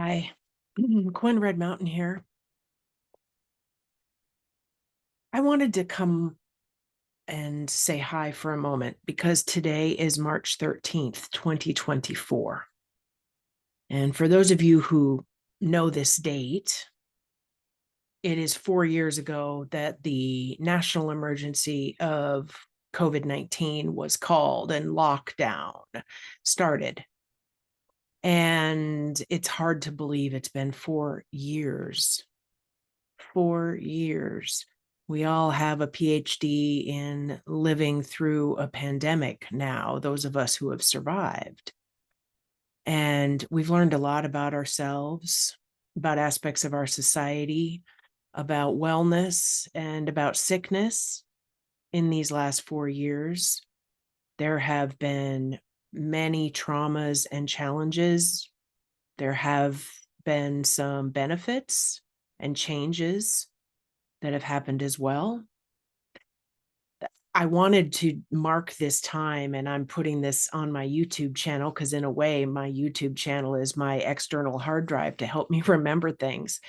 Hi, Quinn Red Mountain here. I wanted to come and say hi for a moment because today is March 13th, 2024. And for those of you who know this date, it is 4 years ago that the national emergency of COVID-19 was called and lockdown started. And it's hard to believe it's been 4 years. 4 years. We all have a PhD in living through a pandemic now, those of us who have survived. And we've learned a lot about ourselves, about aspects of our society, about wellness, and about sickness in these last 4 years. There have been many traumas and challenges. There have been some benefits and changes that have happened as well. I wanted to mark this time, and I'm putting this on my YouTube channel because, in a way, my YouTube channel is my external hard drive to help me remember things,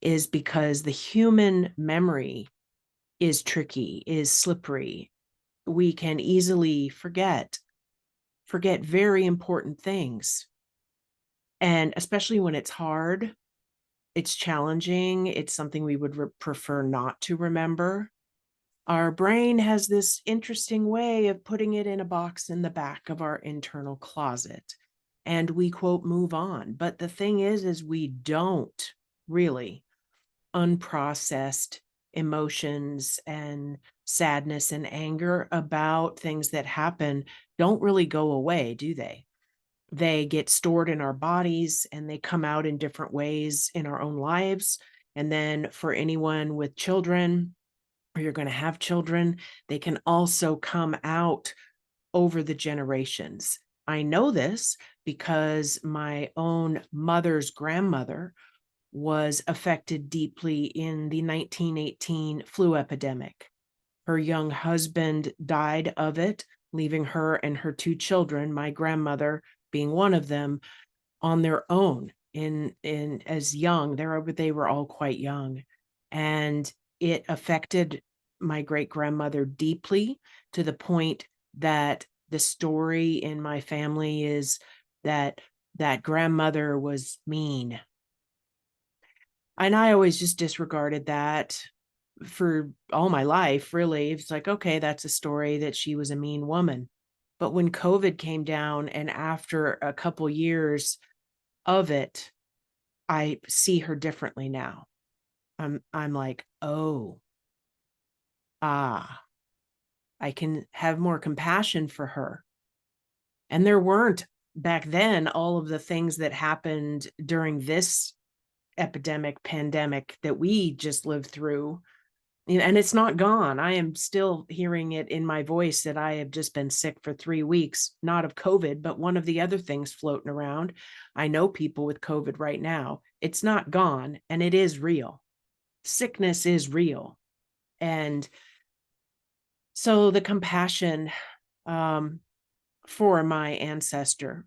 is because the human memory is tricky, is slippery. We can easily forget very important things. And especially when it's hard, it's challenging, it's something we would prefer not to remember. Our brain has this interesting way of putting it in a box in the back of our internal closet. And we quote, move on. But the thing is we don't really unprocessed emotions and sadness and anger about things that happen don't really go away, do they? They get stored in our bodies and they come out in different ways in our own lives. And then for anyone with children, or you're going to have children, they can also come out over the generations. I know this because my own mother's grandmother was affected deeply in the 1918 flu epidemic. Her young husband died of it, leaving her and her two children, my grandmother being one of them, on their own in as young. They were all quite young. And it affected my great grandmother deeply, to the point that the story in my family is that that grandmother was mean. And I always just disregarded that for all my life, really. It's like, okay, that's a story that she was a mean woman. But when COVID came down, and after a couple years of it, I see her differently now. I'm like, oh, ah, I can have more compassion for her. And there weren't back then all of the things that happened during this epidemic, pandemic that we just lived through. And it's not gone. I am still hearing it in my voice that I have just been sick for 3 weeks, not of COVID, but one of the other things floating around. I know people with COVID right now. It's not gone, and it is real. Sickness is real. And so the compassion um, for my ancestor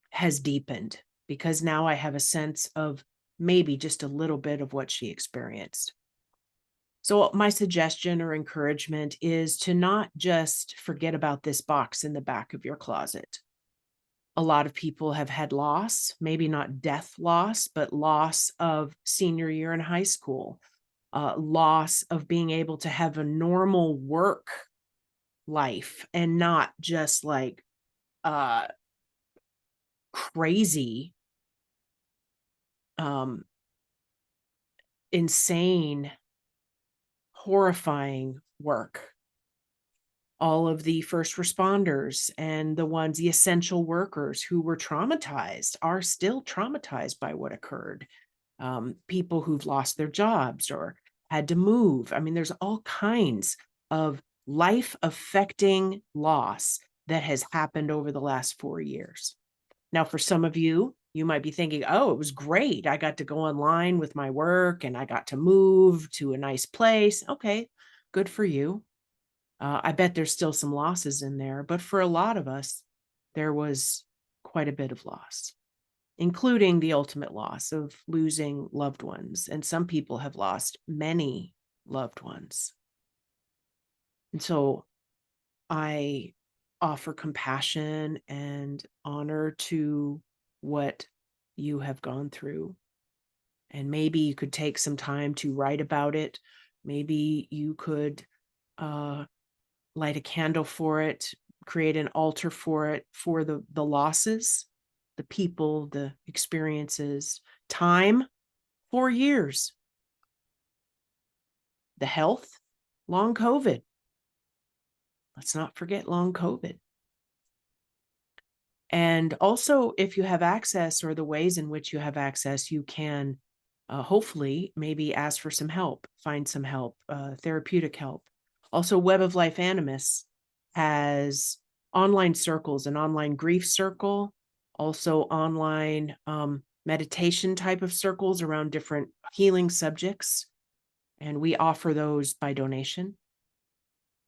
has deepened, because now I have a sense of maybe just a little bit of what she experienced. So my suggestion or encouragement is to not just forget about this box in the back of your closet. A lot of people have had loss, maybe not death loss, but loss of senior year in high school, loss of being able to have a normal work life and not just like uh, crazy, um, insane, horrifying work. All of the first responders and the essential workers who were traumatized, are still traumatized by what occurred. People who've lost their jobs or had to move. I mean, there's all kinds of life affecting loss that has happened over the last 4 years. Now, for some of you, you might be thinking, oh, it was great. I got to go online with my work and I got to move to a nice place. Okay, good for you. I bet there's still some losses in there, but for a lot of us, there was quite a bit of loss. including the ultimate loss of losing loved ones. And some people have lost many loved ones. And so I offer compassion and honor to what you have gone through. And maybe you could take some time to write about it. Maybe you could light a candle for it, create an altar for it, for the losses, the people, the experiences, time, 4 years, the health, long COVID. Let's not forget long COVID. And also, if you have access, or the ways in which you have access, you can hopefully maybe ask for some help, find some help, therapeutic help. Also, Web of Life Animus has online circles, an online grief circle, also online meditation type of circles around different healing subjects. And we offer those by donation.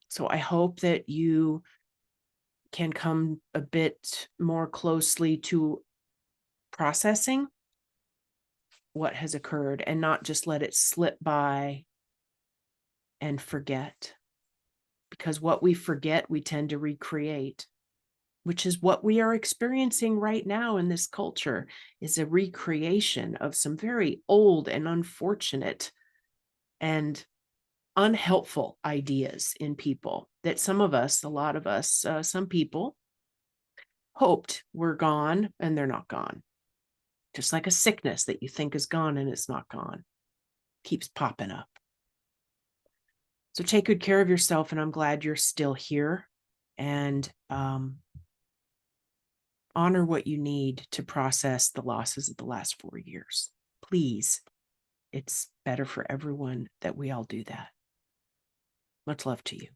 So I hope that you can come a bit more closely to processing what has occurred and not just let it slip by and forget. Because what we forget, we tend to recreate, which is what we are experiencing right now in this culture, is a recreation of some very old and unfortunate and unhelpful ideas in people that some of us, a lot of us, some people hoped were gone, and they're not gone. Just like a sickness that you think is gone and it's not gone, keeps popping up. So take good care of yourself, and I'm glad you're still here. And honor what you need to process the losses of the last 4 years. Please, it's better for everyone that we all do that. Much love to you.